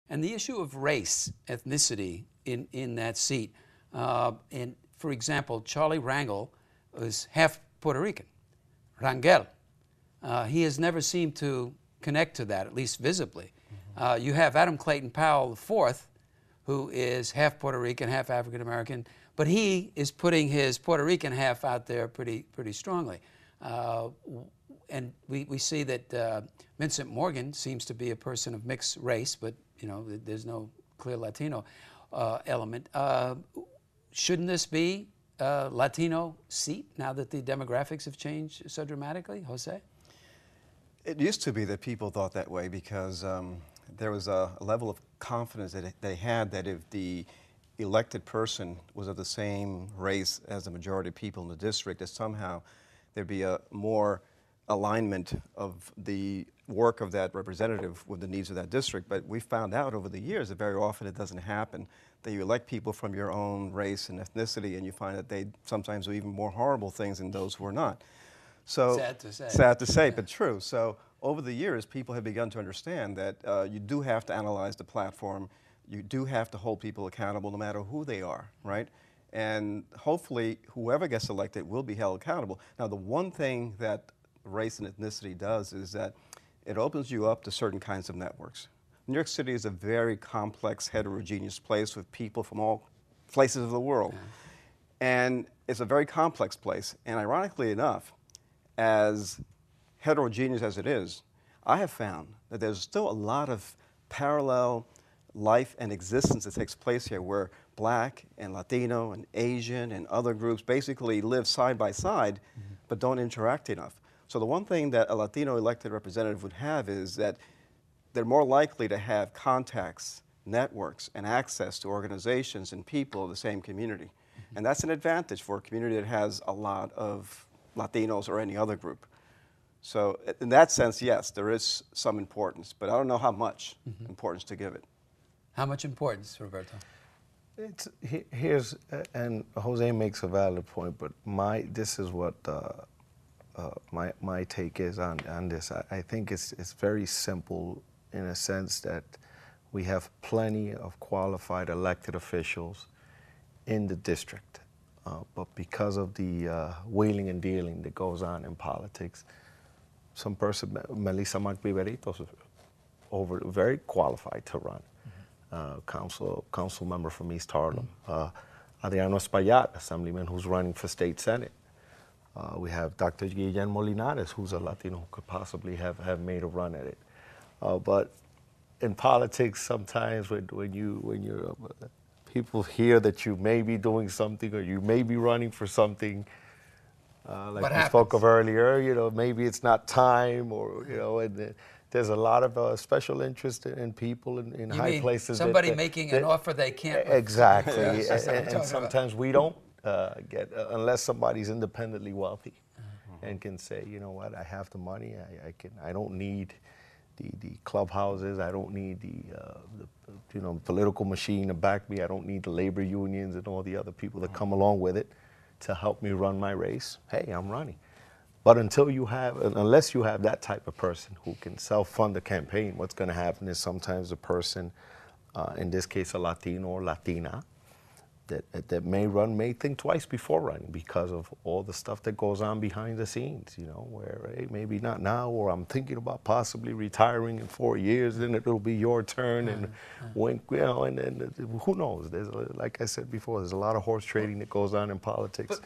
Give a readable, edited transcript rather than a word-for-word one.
And the issue of race, ethnicity in that seat, and for example, Charlie Rangel is half Puerto Rican, Rangel. He has never seemed to connect to that, at least visibly. You have Adam Clayton Powell IV, who is half Puerto Rican, half African American, but he is putting his Puerto Rican half out there pretty strongly. And we see that Vincent Morgan seems to be a person of mixed race, but you know, there's no clear Latino element. Shouldn't this be a Latino seat now that the demographics have changed so dramatically, Jose? It used to be that people thought that way because there was a level of confidence that they had that if the elected person was of the same race as the majority of people in the district, that somehow there'd be a more alignment of the work of that representative with the needs of that district. But we found out over the years that very often it doesn't happen, that you elect people from your own race and ethnicity and you find that they sometimes do even more horrible things than those who are not. So, sad to say. Sad to say, but true. So over the years, people have begun to understand that you do have to analyze the platform. You do have to hold people accountable no matter who they are, right? And hopefully, whoever gets elected will be held accountable. Now, the one thing that race and ethnicity does is that it opens you up to certain kinds of networks. New York City is a very complex, heterogeneous place with people from all places of the world. Yeah. And it's a very complex place. And ironically enough, as heterogeneous as it is, I have found that there's still a lot of parallel life and existence that takes place here where Black and Latino and Asian and other groups basically live side by side but don't interact enough. So the one thing that a Latino elected representative would have is that they're more likely to have contacts, networks, and access to organizations and people of the same community. And that's an advantage for a community that has a lot of Latinos or any other group. So in that sense, yes, there is some importance, but I don't know how much importance to give it. How much importance, Roberto? Here's, and Jose makes a valid point, but this is what my take is on this. I think it's very simple in a sense that we have plenty of qualified elected officials in the district. But because of the wheeling and dealing that goes on in politics, some person, Melissa Marc-Viveritos, is very qualified to run. Council member from East Harlem. Adriano Espaillat, assemblyman who's running for state senate. We have Dr. Guillermo Linares, who's a Latino who could possibly have made a run at it. But in politics, sometimes when people hear that you may be doing something or you may be running for something, like we spoke of earlier, you know, maybe it's not time, or you know, and there's a lot of special interest in people in high places. Somebody making an offer they can't. Exactly, and sometimes we don't get unless somebody's independently wealthy and can say, you know what, I have the money, I don't need the clubhouses, I don't need the political machine to back me, I don't need the labor unions and all the other people that come along with it to help me run my race. Hey, I'm running. But unless you have that type of person who can self-fund the campaign, what's going to happen is sometimes a person, in this case a Latino or Latina, that may think twice before running because of all the stuff that goes on behind the scenes, you know, where, hey, maybe not now, or I'm thinking about possibly retiring in 4 years, then it'll be your turn, and when, you know, and who knows? Like I said before, there's a lot of horse trading that goes on in politics.